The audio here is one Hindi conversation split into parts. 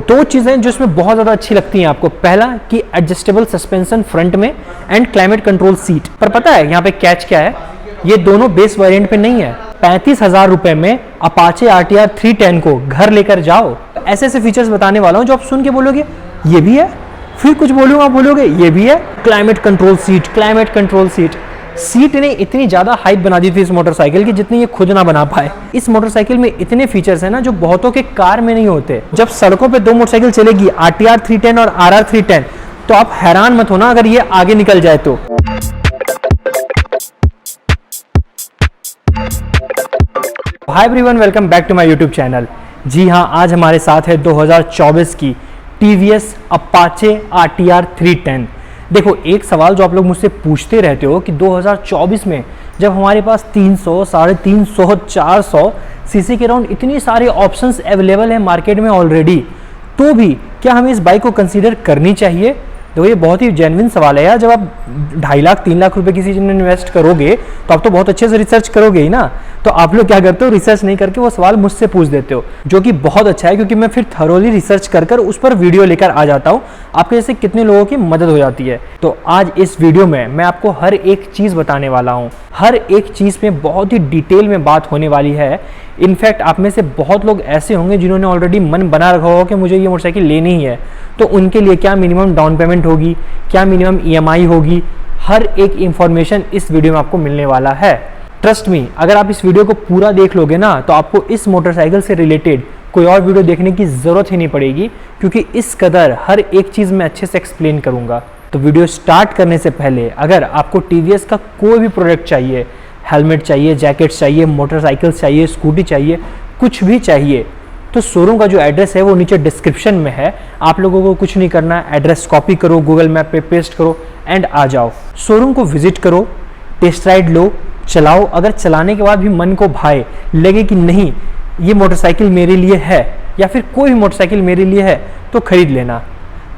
दो चीज़ें जो इसमें बहुत ज़्यादा अच्छी लगती हैं आपको, पहला कि एडजस्टेबल सस्पेंशन फ्रंट में एंड क्लाइमेट कंट्रोल सीट। पर पता है यहाँ पे कैच क्या है, ये दोनों बेस वेरिएंट पे नहीं है। 35,000 रुपए में अपाचे RTR 310 को घर लेकर जाओ। ऐसे ऐसे फीचर्स बताने वाला हूँ जो आप सुन के बोलोगे ये भी है, फिर कुछ बोलूँगा आप बोलोगे ये भी है। Climate control seat, climate control seat ने इतनी ज़्यादा हाइप बना दी थी इस मोटरसाइकिल की जितनी ये खुद ना बना पाए। इस मोटरसाइकिल में इतने फीचर्स हैं ना जो बहुतों के कार में नहीं होते। जब सड़कों पे दो मोटरसाइकिल चलेगी RTR 310 और RR 310, तो आप हैरान मत होना अगर ये आगे निकल जाए तो। Hi everyone, welcome back to my YouTube channel. जी हाँ, आज हमारे साथ है 2024 की TVS अपाचे RTR 310। देखो, एक सवाल जो आप लोग मुझसे पूछते रहते हो कि 2024 में जब हमारे पास 300, 350, 400 सीसी के राउंड इतनी सारे ऑप्शंस अवेलेबल है मार्केट में ऑलरेडी, तो भी क्या हमें इस बाइक को कंसीडर करनी चाहिए? देखो, ये बहुत ही जेन्युइन सवाल है यार। जब आप 2.5 लाख 3 लाख रुपए किसी चीज़ में इन्वेस्ट करोगे तो आप तो बहुत अच्छे से रिसर्च करोगे ही ना। तो आप लोग क्या करते हो, रिसर्च नहीं करके वो सवाल मुझसे पूछ देते हो, जो कि बहुत अच्छा है क्योंकि मैं फिर थरोली रिसर्च कर उस पर वीडियो लेकर आ जाता हूँ। आपके जैसे कितने लोगों की मदद हो जाती है। तो आज इस वीडियो में मैं आपको हर एक चीज़ बताने वाला हूँ। हर एक चीज़ में बहुत ही डिटेल में बात होने वाली है। इनफैक्ट आप में से बहुत लोग ऐसे होंगे जिन्होंने ऑलरेडी मन बना रखा होगा कि मुझे ये मोटरसाइकिल लेनी ही है, तो उनके लिए क्या मिनिमम डाउन पेमेंट होगी, क्या मिनिमम EMI होगी, हर एक इंफॉर्मेशन इस वीडियो में आपको मिलने वाला है। ट्रस्ट मी, अगर आप इस वीडियो को पूरा देख लोगे ना तो आपको इस मोटरसाइकिल से रिलेटेड कोई और वीडियो देखने की ज़रूरत ही नहीं पड़ेगी, क्योंकि इस कदर हर एक चीज़ मैं अच्छे से एक्सप्लेन करूँगा। तो वीडियो स्टार्ट करने से पहले अगर आपको TVS का कोई भी प्रोडक्ट चाहिए, हेलमेट चाहिए, जैकेट्स चाहिए, मोटरसाइकिल चाहिए, स्कूटी चाहिए, कुछ भी चाहिए, तो शोरूम का जो एड्रेस है वो नीचे डिस्क्रिप्शन में है। आप लोगों को कुछ नहीं करना है, एड्रेस कॉपी करो, गूगल मैप पे पेस्ट करो एंड आ जाओ। शोरूम को विजिट करो, टेस्ट राइड लो, चलाओ। अगर चलाने के बाद भी मन को भाए, लगे कि नहीं ये मोटरसाइकिल मेरे लिए है या फिर कोई भी मोटरसाइकिल मेरे लिए है, तो खरीद लेना।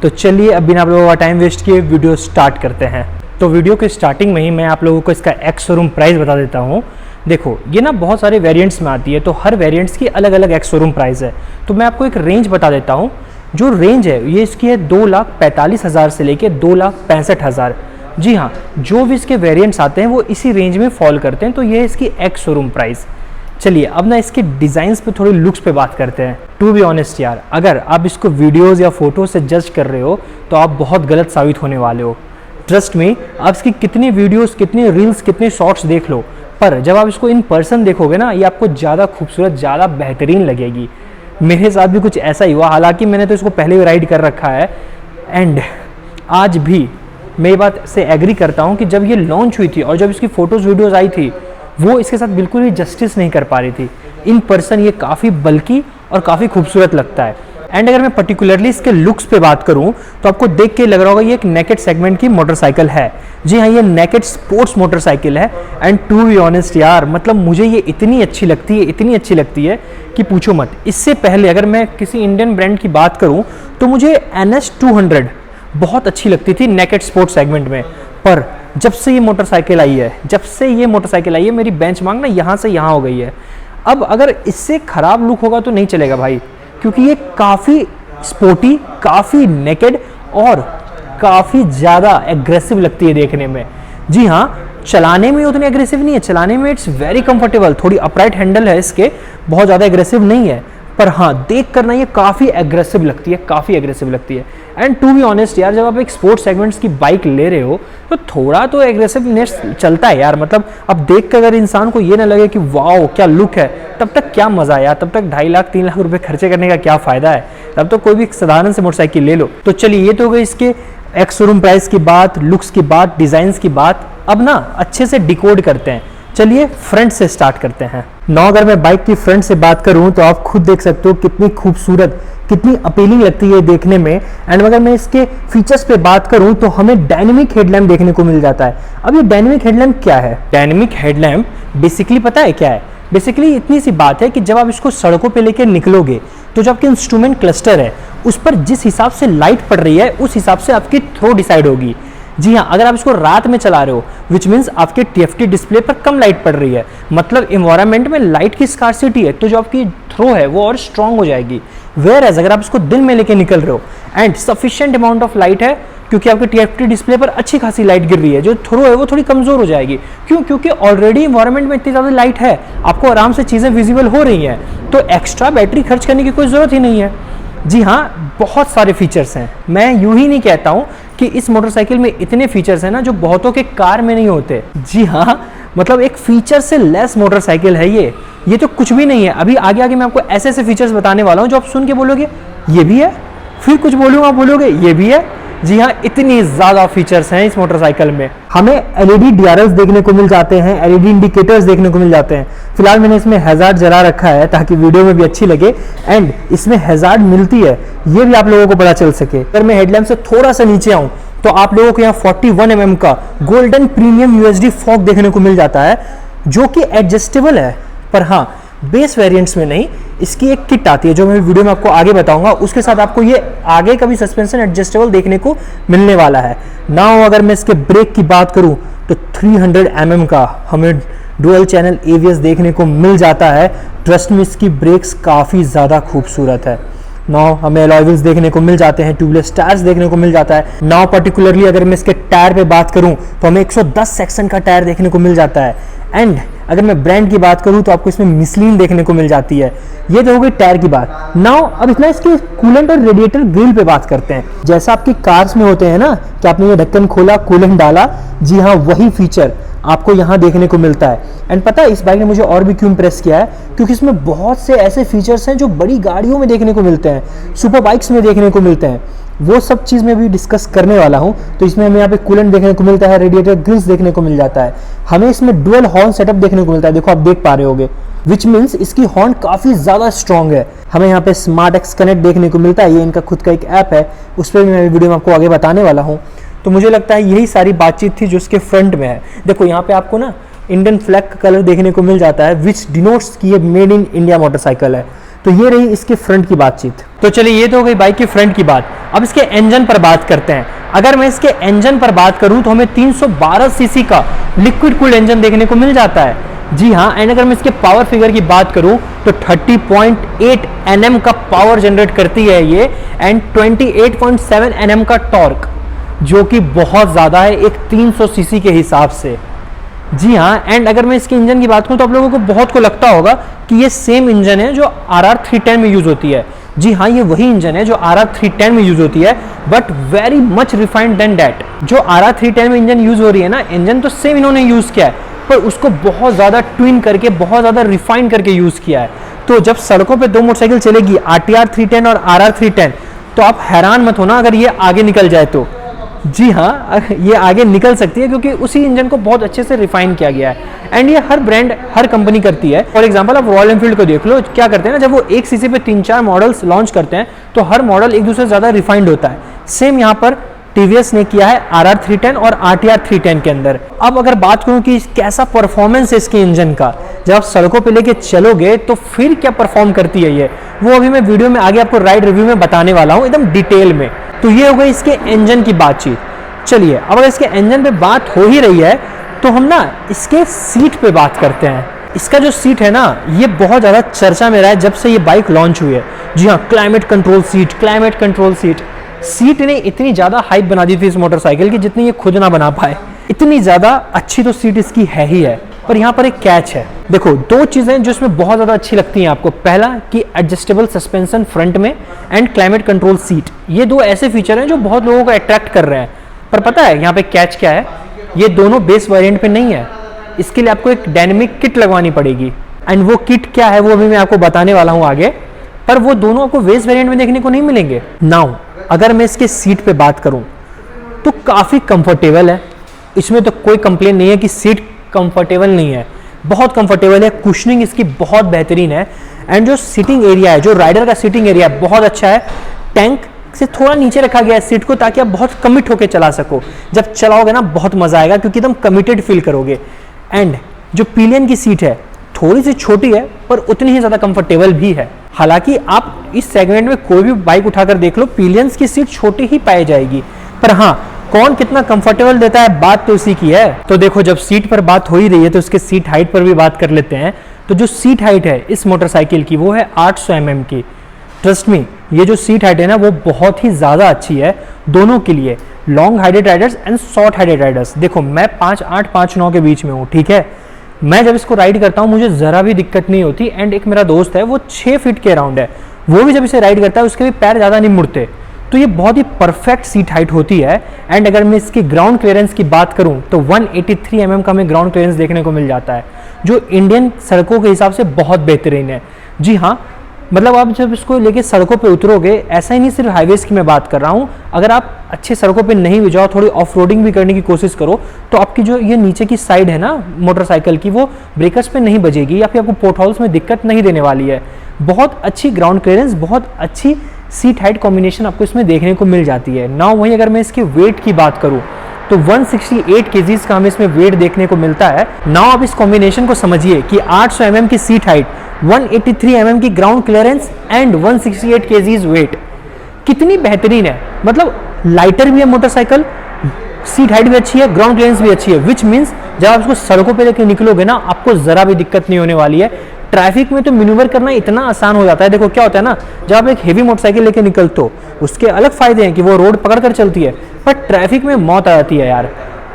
तो चलिए अब बिना आप लोगों का टाइम वेस्ट किए वीडियो स्टार्ट करते हैं। तो वीडियो के स्टार्टिंग में ही मैं आप लोगों को इसका एक्स शोरूम प्राइस बता देता हूँ। देखो, ये ना बहुत सारे वेरिएंट्स में आती है, तो हर वेरिएंट्स की अलग अलग एक्स शोरूम प्राइस है। तो मैं आपको एक रेंज बता देता हूँ। जो रेंज है ये इसकी है 2,45,000 से लेके 2,65,000। जी हाँ, जो भी इसके वेरिएंट्स आते हैं वो इसी रेंज में फॉल करते हैं। तो ये है इसकी एक्स शोरूम प्राइस। चलिए अब ना इसके डिज़ाइंस पे थोड़ी लुक्स पे बात करते हैं। टू बी ऑनेस्ट यार, अगर आप इसको वीडियोज़ या फोटो से जज कर रहे हो तो आप बहुत गलत साबित होने वाले हो। ट्रस्ट में, आप इसकी कितनी वीडियोस, कितने रील्स, कितने शॉर्ट्स देख लो, पर जब आप इसको इन पर्सन देखोगे ना, ये आपको ज़्यादा खूबसूरत, ज़्यादा बेहतरीन लगेगी। मेरे साथ भी कुछ ऐसा ही हुआ। हालांकि मैंने तो इसको पहले भी राइड कर रखा है एंड आज भी मैं ये बात से एग्री करता हूँ कि जब ये लॉन्च हुई थी और जब इसकी फ़ोटोज़ वीडियोज़ आई थी, वो इसके साथ बिल्कुल भी जस्टिस नहीं कर पा रही थी। इन पर्सन ये काफ़ी बल्कि और काफ़ी खूबसूरत लगता है। एंड अगर मैं पर्टिकुलरली इसके लुक्स पे बात करूं तो आपको देख के लग रहा होगा ये एक नेकेड सेगमेंट की मोटरसाइकिल है। जी हाँ, ये नेकेड स्पोर्ट्स मोटरसाइकिल है। एंड टू बी ऑनेस्ट यार, मतलब मुझे ये इतनी अच्छी लगती है कि पूछो मत। इससे पहले अगर मैं किसी इंडियन ब्रांड की बात करूं तो मुझे NS 200 बहुत अच्छी लगती थी नेकेड स्पोर्ट्स सेगमेंट में। पर जब से ये मोटरसाइकिल आई है, मेरी बेंचमार्क ना यहाँ से यहाँ हो गई है। अब अगर इससे ख़राब लुक होगा तो नहीं चलेगा भाई, क्योंकि ये काफ़ी स्पोर्टी, काफ़ी नेकेड और काफ़ी ज़्यादा एग्रेसिव लगती है देखने में। जी हाँ, चलाने में उतनी एग्रेसिव नहीं है, चलाने में इट्स वेरी कंफर्टेबल। थोड़ी अपराइट हैंडल है इसके, बहुत ज़्यादा एग्रेसिव नहीं है, पर हाँ देख कर ना ये काफ़ी एग्रेसिव लगती है। एंड टू बी ऑनेस्ट यार, जब आप एक स्पोर्ट्स सेगमेंट्स की बाइक ले रहे हो तो थोड़ा तो एग्रेसिवनेस चलता है यार। मतलब अब देख कर अगर इंसान को ये ना लगे कि वाओ क्या लुक है, तब तक क्या मज़ा है यार। तब तक 2.5 लाख 3 लाख रुपए खर्चे करने का क्या फ़ायदा है। तब तो कोई भी साधारण से मोटरसाइकिल ले लो। तो चलिए, ये तो हो गई इसके एक्स शोरूम प्राइस की बात, लुक्स की बात, डिज़ाइंस की बात। अब ना अच्छे से डिकोड करते हैं। चलिए फ्रंट से स्टार्ट करते हैं। अगर मैं बाइक की फ्रंट से बात करूं तो आप खुद देख सकते हो कितनी खूबसूरत, कितनी अपीलिंग लगती है देखने में। एंड अगर मैं इसके फीचर्स पे बात करूं तो हमें डायनेमिक हेडलैम्प देखने को मिल जाता है। अब ये डायनेमिक हेडलैम्प क्या है? डायनेमिक हेडलैम्प बेसिकली पता है क्या है? बेसिकली इतनी सी बात है कि जब आप इसको सड़कों पे लेकर निकलोगे तो जो आपके इंस्ट्रूमेंट क्लस्टर है उस पर जिस हिसाब से लाइट पड़ रही है उस हिसाब से आपकी थ्रो डिसाइड होगी। जी हाँ, अगर आप इसको रात में चला रहे हो विच मीन्स आपके TFT डिस्प्ले पर कम लाइट पड़ रही है, मतलब इन्वायरमेंट में लाइट की स्कार्सिटी है, तो जो आपकी थ्रो है वो और स्ट्रांग हो जाएगी। वेयर एज अगर आप इसको दिन में लेके निकल रहे हो and sufficient amount of light है, क्योंकि आपके TFT डिस्प्ले पर अच्छी खासी लाइट गिर रही है, जो थ्रो है वो थोड़ी कमजोर हो जाएगी। क्यों? क्योंकि ऑलरेडी इन्वायरमेंट में इतनी ज़्यादा लाइट है, आपको आराम से चीज़ें विजिबल हो रही हैं, तो एक्स्ट्रा बैटरी खर्च करने की कोई ज़रूरत ही नहीं है। जी हाँ, बहुत सारे फीचर्स हैं। मैं यूं ही नहीं कहता हूँ कि इस मोटरसाइकिल में इतने फीचर्स हैं ना जो बहुतों के कार में नहीं होते। जी हाँ, मतलब एक फीचर से लेस मोटरसाइकिल है ये तो कुछ भी नहीं है। अभी आगे आगे मैं आपको ऐसे ऐसे फीचर्स बताने वाला हूँ जो आप सुन के बोलोगे ये भी है, फिर कुछ बोलूँगा आप बोलोगे ये भी है। जी हाँ, इतनी ज़्यादा फीचर्स हैं इस मोटरसाइकिल में। हमें LED DRLs देखने को मिल जाते हैं, LED इंडिकेटर्स देखने को मिल जाते हैं। फिलहाल मैंने इसमें हैजार्ड जला रखा है ताकि वीडियो में भी अच्छी लगे एंड इसमें हैजार्ड मिलती है ये भी आप लोगों को पता चल सके। अगर मैं हेडलैम्प से थोड़ा सा नीचे आऊँ तो आप लोगों को यहाँ 41 mm का गोल्डन प्रीमियम UHD फॉग देखने को मिल जाता है, जो कि एडजस्टेबल है। पर हाँ, बेस वेरिएंट्स में नहीं, इसकी एक किट आती है जो मैं वीडियो में आपको आगे बताऊंगा, उसके साथ आपको ये आगे का भी सस्पेंशन एडजस्टेबल देखने को मिलने वाला है। नाउ अगर मैं इसके ब्रेक की बात करूं तो 300 mm का हमें डुअल चैनल ABS देखने को मिल जाता है। ट्रस्ट में इसकी ब्रेक्स काफ़ी ज़्यादा खूबसूरत है। नाउ हमें अलॉय व्हील्स देखने को मिल जाते हैं, ट्यूबलेस टायर्स देखने को मिल जाता है। नाउ पर्टिकुलरली अगर मैं इसके टायर पे बात करूं तो हमें 110 सेक्शन का टायर देखने को मिल जाता है एंड अगर मैं ब्रांड की बात करूं तो आपको इसमें मिशलिन देखने को मिल जाती है। ये तो हो गई टायर की बात। नाउ अब इतना इसके कूलेंट और रेडिएटर ग्रिल पे बात करते हैं। जैसा आपकी कार्स में होते हैं ना कि आपने ये ढक्कन खोला, कूलेंट डाला, जी हाँ वही फीचर आपको यहाँ देखने को मिलता है। एंड पता है इस बाइक ने मुझे और भी क्यों इम्प्रेस किया है, क्योंकि इसमें बहुत से ऐसे फीचर्स हैं जो बड़ी गाड़ियों में देखने को मिलते हैं, सुपर बाइक्स में देखने को मिलते हैं। वो सब चीज़ मैं भी डिस्कस करने वाला हूँ। तो इसमें हमें यहाँ पे कूलेंट देखने को मिलता है, रेडिएटर ग्रिल्स देखने को मिल जाता है, हमें इसमें डुअल हॉर्न सेटअप देखने को मिलता है, देखो आप देख पा रहे होगे, विच मीन्स इसकी हॉर्न काफ़ी ज़्यादा स्ट्रॉन्ग है। हमें यहाँ पे स्मार्ट एक्स कनेक्ट देखने को मिलता है, ये इनका खुद का एक ऐप है, उस पर भी मैं वीडियो में आपको आगे बताने वाला हूँ। तो मुझे लगता है यही सारी बातचीत थी जो इसके फ्रंट में है। देखो यहाँ पे आपको ना इंडियन फ्लैग का कलर देखने को मिल जाता है, विच डिनोट्स कि ये मेड इन इंडिया मोटरसाइकिल है। तो ये रही इसके फ्रंट की बातचीत। तो चलिए ये तो हो गई बाइक की फ्रंट की बात। अब इसके इंजन पर बात करते हैं। अगर मैं इसके इंजन पर बात करूं तो हमें 312 सीसी का लिक्विड कूल्ड इंजन देखने को मिल जाता है। जी हाँ, एंड अगर मैं इसके पावर फिगर की बात करूं तो 30.8 Nm का पावर जनरेट करती है ये एंड 28.7 Nm का टॉर्क, जो कि बहुत ज़्यादा है एक 300 सीसी के हिसाब से। जी हाँ, एंड अगर मैं इसके इंजन की बात करूं तो आप लोगों को बहुत को लगता होगा कि ये सेम इंजन है जो RR 310 में यूज होती है। जी हाँ, ये वही इंजन है जो RR 310 में यूज होती है, but very much refined than that. जो RR 310 में इंजन यूज हो रही है ना, इंजन तो सेम इन्होंने यूज किया है, पर उसको बहुत ज़्यादा ट्विन करके, बहुत ज़्यादा रिफाइन करके यूज किया है। तो जब सड़कों पर दो मोटरसाइकिल चलेगी, RTR 310 और RR 310, तो आप हैरान मत होना अगर ये आगे निकल जाए तो। जी हाँ, ये आगे निकल सकती है क्योंकि उसी इंजन को बहुत अच्छे से रिफाइन किया गया है एंड ये हर ब्रांड, हर कंपनी करती है। फॉर एग्जांपल आप रॉयल एनफील्ड को देख लो, क्या करते हैं ना, जब वो एक सीसी पे 3-4 मॉडल्स लॉन्च करते हैं तो हर मॉडल एक दूसरे से ज़्यादा रिफाइंड होता है। सेम यहाँ पर टीवीएस ने किया है RR 310 और RTR 310 के अंदर। अब अगर बात करूँ कि कैसा परफॉर्मेंस है इसके इंजन का, जब आप सड़कों पे लेके चलोगे तो फिर क्या परफॉर्म करती है ये, वो अभी मैं वीडियो में आगे आपको राइड रिव्यू में बताने वाला हूँ एकदम डिटेल में। तो ये हो गई इसके इंजन की बातचीत। चलिए अब अगर इसके इंजन पे बात हो ही रही है तो हम ना इसके सीट पे बात करते हैं। इसका जो सीट है ना, ये बहुत ज़्यादा चर्चा में रहा है जब से ये बाइक लॉन्च हुई है। जी हाँ, climate control seat, climate control seat. Seat ने इतनी ज़्यादा हाइप बना दी थी इस मोटरसाइकिल की जितनी ये खुद ना बना पाए। इतनी ज़्यादा अच्छी तो सीट इसकी है ही है, पर यहाँ पर एक कैच है। देखो, दो चीज़ें जो इसमें बहुत ज़्यादा अच्छी लगती हैं आपको, पहला कि एडजस्टेबल सस्पेंशन फ्रंट में एंड क्लाइमेट कंट्रोल सीट। ये दो ऐसे फीचर हैं जो बहुत लोगों को अट्रैक्ट कर रहे हैं। पर पता है यहाँ पे कैच क्या है, ये दोनों बेस वेरिएंट पे नहीं है, इसके लिए आपको एक डायनेमिक किट लगवानी पड़ेगी एंड वो किट क्या है वो अभी मैं आपको बताने वाला हूँ आगे। पर वो दोनों आपको बेस वेरिएंट में देखने को नहीं मिलेंगे। नाउ अगर मैं इसके सीट पे बात करूँ तो काफ़ी कंफर्टेबल है, इसमें तो कोई कंप्लेन नहीं है कि सीट कंफर्टेबल नहीं है, बहुत कंफर्टेबल है। कुशनिंग इसकी बहुत बेहतरीन है एंड जो सीटिंग एरिया है, जो राइडर का सीटिंग एरिया है, बहुत अच्छा है। टैंक से थोड़ा नीचे रखा गया है सीट को ताकि आप बहुत कमिट होकर चला सको। जब चलाओगे ना बहुत मजा आएगा क्योंकि एकदम कमिटेड फील करोगे। एंड जो पिलियन की सीट है थोड़ी सी छोटी है पर उतनी ही ज़्यादा कंफर्टेबल भी है। हालांकि आप इस सेगमेंट में कोई भी बाइक उठाकर देख लो, पिलियंस की सीट छोटी ही पाई जाएगी, पर हाँ कौन कितना कंफर्टेबल देता है बात तो उसी की है। तो देखो, जब सीट पर बात हो ही रही है तो इसके सीट हाइट पर भी बात कर लेते हैं। तो जो सीट हाइट है इस मोटरसाइकिल की वो है 800 mm की। ट्रस्ट मी, ये जो सीट हाइट है ना वो बहुत ही ज़्यादा अच्छी है दोनों के लिए, long heighted Riders and short heighted Riders. देखो मैं 5'8", 5'9" के बीच में हूँ, ठीक है। मैं जब इसको राइड करता हूँ मुझे ज़रा भी दिक्कत नहीं होती। एंड एक मेरा दोस्त है वो 6 फीट के अराउंड है, वो भी जब इसे राइड करता है उसके भी पैर ज़्यादा नहीं मुड़ते। तो ये बहुत ही परफेक्ट सीट हाइट होती है। एंड अगर मैं इसकी ग्राउंड क्लियरेंस की बात करूँ तो 183 mm का हमें ग्राउंड क्लियरेंस देखने को मिल जाता है, जो इंडियन सड़कों के हिसाब से बहुत बेहतरीन है। जी हाँ, मतलब आप जब इसको लेके सड़कों पे उतरोगे, ऐसा ही नहीं सिर्फ हाईवेज की मैं बात कर रहा हूँ, अगर आप अच्छे सड़कों पे नहीं भी जाओ, थोड़ी ऑफ रोडिंग भी करने की कोशिश करो, तो आपकी जो ये नीचे की साइड है ना मोटरसाइकिल की, वो ब्रेकर्स पे नहीं बजेगी या फिर आपको पोर्ट होल्स में दिक्कत नहीं देने वाली है। बहुत अच्छी ग्राउंड क्लियरेंस, बहुत अच्छी सीट हाइट कॉम्बिनेशन आपको इसमें देखने को मिल जाती है। नाउ वहीं अगर मैं इसके वेट की बात करूँ तो 168 kgs का हमें इसमें वेट देखने को मिलता है। नाउ आप इस कॉम्बिनेशन को समझिए कि 800 mm की सीट हाइट, 183 mm की ground clearance and 168 kgs weight, कितनी बेहतरीन है। मतलब लाइटर भी है मोटरसाइकिल, सीट हाइट भी अच्छी है, ग्राउंड क्लियरेंस भी अच्छी है, विच मीन्स जब आप इसको सड़कों पे लेकर निकलोगे ना, आपको जरा भी दिक्कत नहीं होने वाली है। ट्रैफिक में तो मैन्यूवर करना इतना आसान हो जाता है। देखो क्या होता है ना, जब आप एक हेवी मोटरसाइकिल लेके निकलते हो, उसके अलग फायदे हैं कि वो रोड पकड़ कर चलती है, पर ट्रैफिक में मौत आ जाती है यार।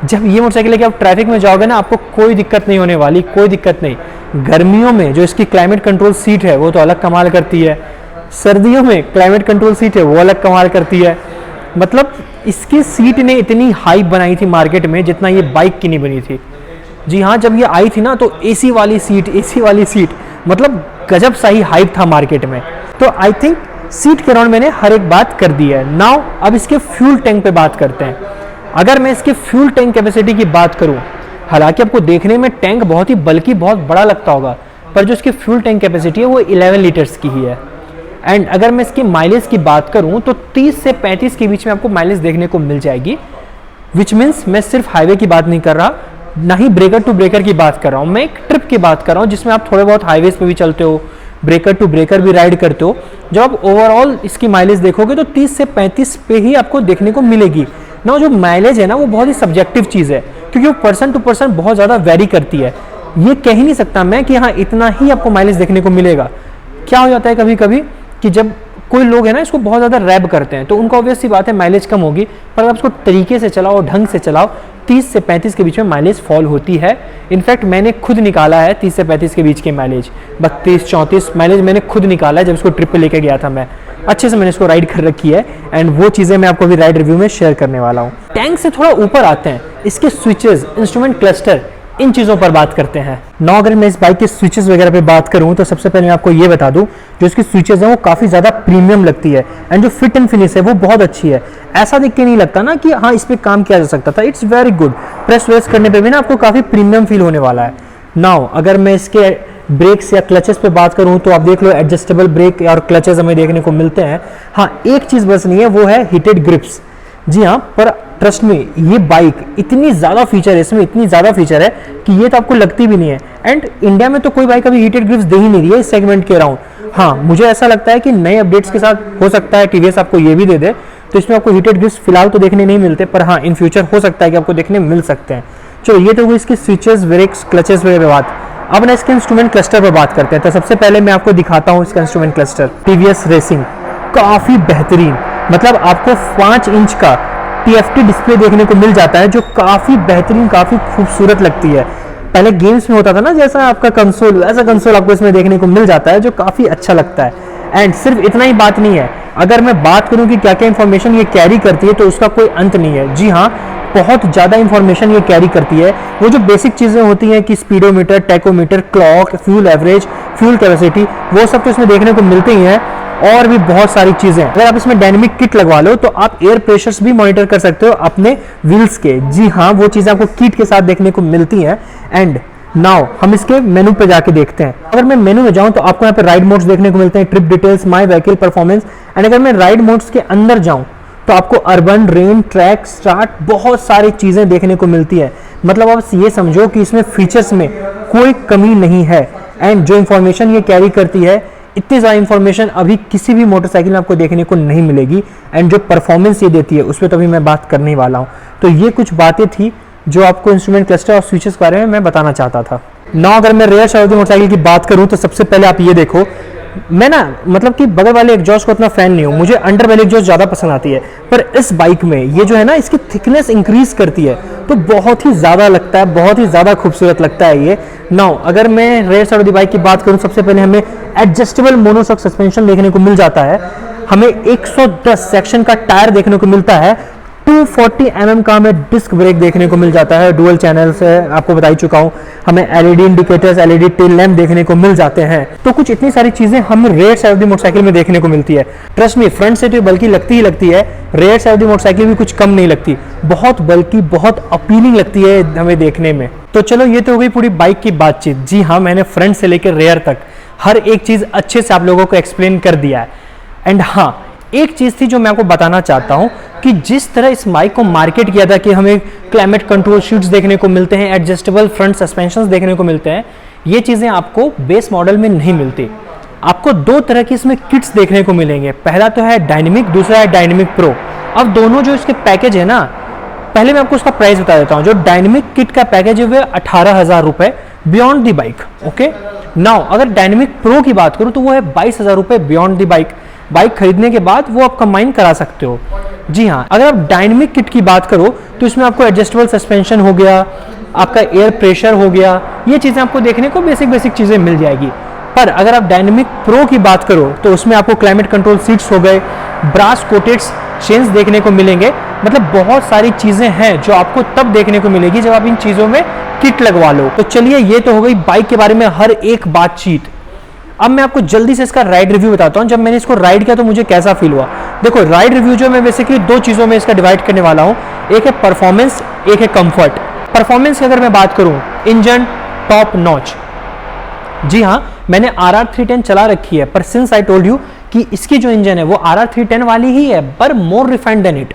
जब ये मोटरसाइकिल लेके आप ट्रैफिक में जाओगे ना, आपको कोई दिक्कत नहीं होने वाली, कोई दिक्कत नहीं। गर्मियों में जो इसकी क्लाइमेट कंट्रोल सीट है वो तो अलग कमाल करती है, सर्दियों में क्लाइमेट कंट्रोल सीट है वो अलग कमाल करती है। मतलब इसकी सीट ने इतनी हाइप बनाई थी मार्केट में जितना ये बाइक की नहीं बनी थी। जी हाँ, जब ये आई थी ना तो एसी वाली सीट मतलब गजब सा ही हाइप था मार्केट में। तो आई थिंक सीट के अराउंड मैंने हर एक बात कर दी है। नाउ अब इसके फ्यूल टैंक पे बात करते हैं। अगर मैं इसके फ्यूल टैंक कैपेसिटी की बात करूं, हालांकि आपको देखने में टैंक बहुत ही बल्कि बहुत बड़ा लगता होगा, पर जो इसकी फ्यूल टैंक कैपेसिटी है वो 11 लीटर्स की ही है। एंड अगर मैं इसकी माइलेज की बात करूं तो 30 से 35 के बीच में आपको माइलेज देखने को मिल जाएगी, विच मीन्स मैं सिर्फ हाईवे की बात नहीं कर रहा, ना ही ब्रेकर टू ब्रेकर की बात कर रहा हूँ, मैं एक ट्रिप की बात कर रहा हूँ जिसमें आप थोड़े बहुत हाईवेज पे भी चलते हो, ब्रेकर टू ब्रेकर भी राइड करते हो। जब आप ओवरऑल इसकी माइलेज देखोगे तो 30 से 35 पे ही आपको देखने को मिलेगी ना। जो माइलेज है ना वो बहुत ही सब्जेक्टिव चीज़ है, क्योंकि वो पर्सन टू पर्सन बहुत ज़्यादा वेरी करती है। ये कह ही नहीं सकता मैं कि हाँ इतना ही आपको माइलेज देखने को मिलेगा। क्या हो जाता है कभी कभी कि जब कोई लोग है ना इसको बहुत ज़्यादा रैब करते हैं, तो उनको ऑब्वियस सी बात है माइलेज कम होगी, पर आप इसको तरीके से चलाओ, ढंग से चलाओ, 30 से 35 के बीच में माइलेज फॉल होती है। इनफैक्ट मैंने खुद निकाला है 30 से 35 के बीच के माइलेज, 32-34 माइलेज मैंने खुद निकाला है जब इसको ट्रिप पे लेके गया था। मैं अच्छे से मैंने इसको राइड कर रखी है एंड वो चीज़ें मैं आपको अभी राइड रिव्यू में शेयर करने वाला हूँ। टैंक से थोड़ा ऊपर आते हैं, इसके स्विचेस, इंस्ट्रूमेंट क्लस्टर, इन चीज़ों पर बात करते हैं। नौ अगर मैं इस बाइक के स्विचेस वगैरह पे बात करूं तो सबसे पहले मैं आपको ये बता दूं, जो इसकी स्विचेस हैं वो काफ़ी ज़्यादा प्रीमियम लगती है एंड जो फिट एंड फिनिश है वो बहुत अच्छी है। ऐसा देख के नहीं लगता ना कि हाँ इस पर काम किया जा सकता था, इट्स वेरी गुड। प्रेस वेस करने पर भी ना आपको काफ़ी प्रीमियम फील होने वाला है। नाउ अगर मैं इसके ब्रेक्स या क्लचेस पे बात करूं तो आप देख लो एडजस्टेबल ब्रेक और क्लचेस हमें देखने को मिलते हैं। हाँ, एक चीज़ बस नहीं है, वो है हीटेड ग्रिप्स। जी हाँ, पर ट्रस्ट में ये बाइक इतनी ज़्यादा फीचर है, इसमें इतनी ज़्यादा फीचर है कि ये तो आपको लगती भी नहीं है। एंड इंडिया में तो कोई बाइक अभी हीटेड ग्रिप्स दे ही नहीं रही है इस सेगमेंट के अराउंड। हाँ, मुझे ऐसा लगता है कि नए अपडेट्स के साथ हो सकता है टीवीएस आपको ये भी दे दे, तो इसमें आपको हीटेड ग्रिप्स फिलहाल तो देखने नहीं मिलते, पर हाँ इन फ्यूचर हो सकता है कि आपको देखने मिल सकते हैं। चलो ये तो हुई इसकी स्विचेस, ब्रेक्स, क्लचेस वगैरह बात। अब ना इसके इंस्ट्रूमेंट क्लस्टर पर बात करते हैं। तो सबसे पहले मैं आपको दिखाता हूँ इसका इंस्ट्रूमेंट क्लस्टर। टीवीएस रेसिंग काफ़ी बेहतरीन, मतलब आपको 5 इंच का TFT डिस्प्ले देखने को मिल जाता है जो काफ़ी बेहतरीन, काफ़ी खूबसूरत लगती है। पहले गेम्स में होता था ना जैसा आपका कंसोल, वैसा कंसोल आपको इसमें देखने को मिल जाता है जो काफ़ी अच्छा लगता है। एंड सिर्फ इतना ही बात नहीं है, अगर मैं बात करूं कि क्या क्या इंफॉर्मेशन ये कैरी करती है तो उसका कोई अंत नहीं है। जी हाँ, बहुत ज़्यादा इंफॉर्मेशन ये कैरी करती है। वो जो बेसिक चीज़ें होती हैं कि speedometer, tachometer, clock, fuel average, fuel capacity, वो सब तो इसमें देखने को मिलते ही हैं, और भी बहुत सारी चीज़ें। अगर आप इसमें डायनेमिक किट लगवा लो तो आप एयर प्रेशर्स भी मॉनिटर कर सकते हो अपने व्हील्स के। जी हाँ, वो चीज़ें आपको किट के साथ देखने को मिलती हैं। एंड नाउ हम इसके मेनू पे जाके देखते हैं। अगर मैं मेनू में जाऊं तो आपको यहाँ पे राइड मोड्स देखने को मिलते हैं, trip details, my vehicle performance. And अगर मैं राइड मोड्स के अंदर जाऊं तो आपको अर्बन, रेन, ट्रैक, स्टार्ट, बहुत सारी चीज़ें देखने को मिलती है। मतलब आप ये समझो कि इसमें फीचर्स में कोई कमी नहीं है। एंड जो इंफॉर्मेशन ये कैरी करती है, इतनी ज़्यादा इंफॉर्मेशन अभी किसी भी मोटरसाइकिल में आपको देखने को नहीं मिलेगी। एंड जो परफॉर्मेंस ये देती है उस पर तो अभी मैं बात करने वाला हूँ। तो ये कुछ बातें थी जो आपको इंस्ट्रूमेंट क्लस्टर और स्विचेस के बारे में मैं बताना चाहता था। नाउ अगर मैं रेयर साइड मोटरसाइकिल की बात करूँ तो सबसे पहले आप ये देखो, मैं ना मतलब कि बगल वाले एग्जॉस्ट को उतना फैन नहीं हूँ, मुझे अंडर वाले एग्जॉस्ट ज़्यादा पसंद आती है, पर इस बाइक में ये जो है ना इसकी थिकनेस इंक्रीज करती है तो बहुत ही ज़्यादा लगता है, बहुत ही ज़्यादा खूबसूरत लगता है ये। नाउ अगर मैं rear side of the bike की बात करूँ, सबसे पहले हमें एडजस्टेबल मोनोशॉक सस्पेंशन देखने को मिल जाता है, हमें 110 सेक्शन का टायर देखने को मिलता है, 240 mm का हमें डिस्क ब्रेक देखने को मिल जाता है, डुअल चैनल्स है, आपको बता ही चुका हूं, हमें LED indicators, LED tail lamp देखने को मिल जाते हैं। तो कुछ इतनी सारी चीजें हमें rear side of the motorcycle में देखने को मिलती है। ट्रस्ट मी, फ्रंट से तो बल्कि लगती ही लगती है, rear side of the motorcycle भी कुछ कम नहीं लगती, बहुत बल्कि बहुत अपीलिंग लगती है हमें देखने में। तो चलो ये तो हो गई पूरी बाइक की बातचीत। जी हाँ, मैंने फ्रंट से लेकर रेयर तक हर एक चीज अच्छे से आप लोगों को एक्सप्लेन कर दिया है। एंड हाँ, एक चीज थी जो मैं आपको बताना चाहता हूं कि जिस तरह इस बाइक को मार्केट किया था कि हमें क्लाइमेट कंट्रोल शीट्स देखने को मिलते हैं, एडजस्टेबल फ्रंट सस्पेंशंस देखने को मिलते हैं, ये चीजें आपको बेस मॉडल में नहीं मिलती। आपको दो तरह की इसमें किट्स देखने को मिलेंगे, पहला तो है डायनेमिक, दूसरा है डायनेमिक प्रो। अब दोनों जो इसके पैकेज है ना, पहले मैं आपको उसका प्राइस बता देता हूं। जो डायनेमिक किट का पैकेज है वो 18,000 रुपए beyond the bike. Okay, now अगर डायनेमिक प्रो की बात करूं तो वो है 22,000 रुपए बियॉन्ड दी बाइक। बाइक खरीदने के बाद वो आप कंबाइन करा सकते हो। जी हाँ, अगर आप डायनेमिक किट की बात करो तो इसमें आपको एडजस्टेबल सस्पेंशन हो गया, आपका एयर प्रेशर हो गया, ये चीज़ें आपको देखने को बेसिक चीज़ें मिल जाएगी। पर अगर आप डायनेमिक प्रो की बात करो तो उसमें आपको क्लाइमेट कंट्रोल सीट्स हो गए, ब्रास कोटेड चेन्स देखने को मिलेंगे, मतलब बहुत सारी चीज़ें हैं जो आपको तब देखने को मिलेगी जब आप इन चीज़ों में किट लगवा लो। तो चलिए, ये तो हो गई बाइक के बारे में हर एक बातचीत। अब मैं आपको जल्दी से इसका राइड रिव्यू बताता हूं। जब मैंने इसको राइड किया तो मुझे कैसा फील हुआ। देखो, राइड रिव्यू जो मैं बेसिकली दो चीज़ों में इसका डिवाइड करने वाला हूं, एक है परफॉर्मेंस, एक है कंफर्ट। परफॉर्मेंस की अगर मैं बात करूं, इंजन टॉप नॉच। जी हाँ, मैंने RR 310 चला रखी है, पर सिंस आई टोल्ड यू कि इसकी जो इंजन है वो RR 310 वाली ही है, पर more refined than it.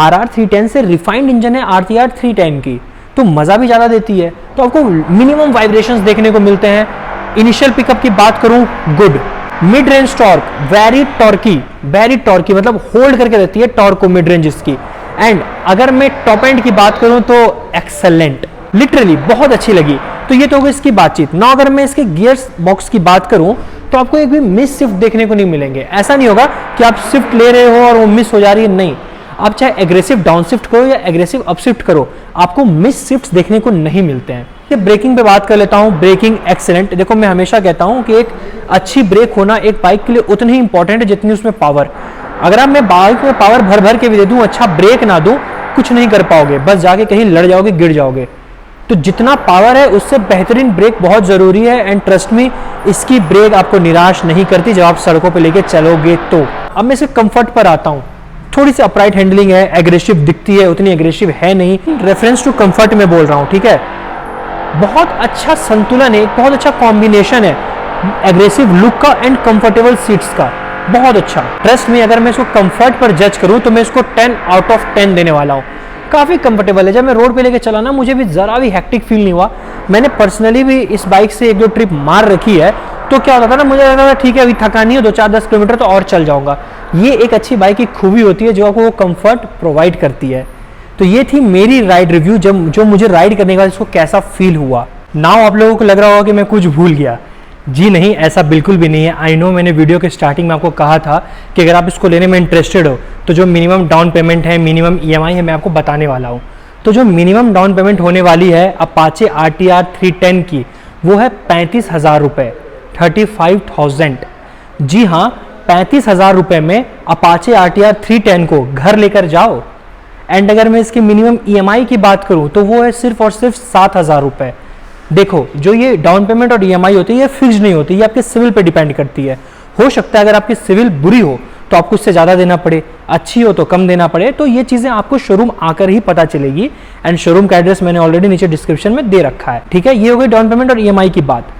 RR 310 से रिफाइंड इंजन है RTR 310 की, तो मज़ा भी ज़्यादा देती है, तो आपको मिनिमम वाइब्रेशंस देखने को मिलते हैं। इनिशियल पिकअप की बात करूं, good. Mid range torque very torquey, मतलब होल्ड करके देती है टॉर्क को मिड रेंज इसकी। एंड अगर मैं टॉप एंड की बात करूं तो एक्सेलेंट, लिटरली बहुत अच्छी लगी। तो ये तो होगी इसकी बातचीत ना। अगर मैं इसके गियर्स बॉक्स की बात करूं तो आपको एक भी मिस शिफ्ट देखने को नहीं मिलेंगे। ऐसा नहीं होगा कि आप शिफ्ट ले रहे हो और वो मिस हो जा रही है, नहीं। आप चाहे एग्रेसिव डाउन शिफ्ट करो या एग्रेसिव अप शिफ्ट करो, आपको मिस शिफ्ट देखने को नहीं मिलते हैं। ब्रेकिंग पे बात कर लेता हूं, ब्रेकिंग एक्सीलेंट। देखो, मैं हमेशा कहता हूं कि एक अच्छी ब्रेक होना एक बाइक के लिए उतनी ही इंपॉर्टेंट है जितनी उसमें पावर। अगर आप मैं बाइक में पावर भर भर के भी दे दूं, अच्छा ब्रेक ना दूं, कुछ नहीं कर पाओगे, बस जाके कहीं लड़ जाओगे, गिर जाओगे। तो जितना पावर है उससे बेहतरीन ब्रेक बहुत जरूरी है। एंड ट्रस्ट मी, इसकी ब्रेक आपको निराश नहीं करती जब आप सड़कों पे लेके चलोगे। तो अब मैं इसके कंफर्ट पर आता हूँ। थोड़ी सी अपराइट हैंडलिंग है, एग्रेसिव दिखती है, उतनी एग्रेसिव है नहीं। रेफरेंस टू कंफर्ट में बोल रहा हूँ, ठीक है। बहुत अच्छा संतुलन है, बहुत अच्छा कॉम्बिनेशन है एग्रेसिव लुक का एंड कंफर्टेबल सीट्स का, बहुत अच्छा। ट्रस्ट में, अगर मैं इसको कंफर्ट पर जज करूं तो मैं इसको 10 आउट ऑफ 10 देने वाला हूं। काफ़ी कंफर्टेबल है। जब मैं रोड पे लेके चला ना, मुझे भी ज़रा भी हैक्टिक फील नहीं हुआ। मैंने पर्सनली भी इस बाइक से एक दो ट्रिप मार रखी है, तो क्या होता था ना, मुझे लगता था ठीक है अभी थका नहीं है, 2-4-10 किलोमीटर तो और चल जाऊंगा। ये एक अच्छी बाइक की खूबी होती है जो आपको वो कंफर्ट प्रोवाइड करती है। तो ये थी मेरी राइड रिव्यू, जो मुझे राइड करने के बाद इसको कैसा फील हुआ। नाउ आप लोगों को लग रहा होगा कि मैं कुछ भूल गया। जी नहीं, ऐसा बिल्कुल भी नहीं है। आई नो, मैंने वीडियो के स्टार्टिंग में आपको कहा था कि अगर आप इसको लेने में इंटरेस्टेड हो तो जो मिनिमम डाउन पेमेंट है, मिनिमम EMI है, मैं आपको बताने वाला हूँ। तो जो मिनिमम डाउन पेमेंट होने वाली है अपाचे RTR 310 की, वो है 35,000 रुपये, 35,000। जी हाँ, 35,000 रुपये में अपाचे RTR 310 को घर लेकर जाओ। एंड अगर मैं इसकी मिनिमम EMI की बात करूं तो वो है सिर्फ और सिर्फ 7,000 रुपये। देखो, जो ये डाउन पेमेंट और EMI होती है ये फिक्स नहीं होती, ये आपके सिविल पे डिपेंड करती है। हो सकता है अगर आपकी सिविल बुरी हो तो आपको इससे ज़्यादा देना पड़े, अच्छी हो तो कम देना पड़े। तो ये चीज़ें आपको शोरूम आकर ही पता चलेगी। एंड शोरूम का एड्रेस मैंने ऑलरेडी नीचे डिस्क्रिप्शन में दे रखा है, ठीक है। ये हो गई डाउन पेमेंट और EMI की बात।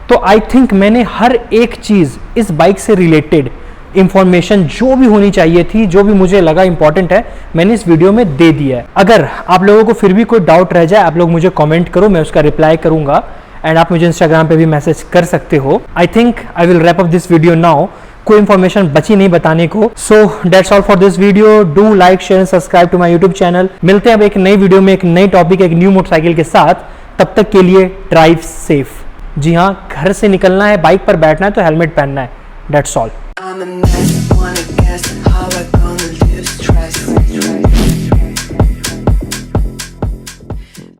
तो आई थिंक मैंने हर एक चीज़ इस बाइक से रिलेटेड इंफॉर्मेशन जो भी होनी चाहिए थी, जो भी मुझे लगा इंपॉर्टेंट है, मैंने इस वीडियो में दे दिया है। अगर आप लोगों को फिर भी कोई डाउट रह जाए, आप लोग मुझे कमेंट करो, मैं उसका रिप्लाई करूंगा। एंड आप मुझे इंस्टाग्राम पे भी मैसेज कर सकते हो। I think I will wrap up this video now. कोई इंफॉर्मेशन बची नहीं बताने को। So that's all for this video. Do like, share and subscribe to my YouTube channel. मिलते हैं अब एक नई वीडियो में एक नई टॉपिक, एक न्यू मोटरसाइकिल के साथ। तब तक के लिए ड्राइव सेफ। जी हाँ, घर से निकलना है, बाइक पर बैठना है तो हेलमेट पहनना है। That's all.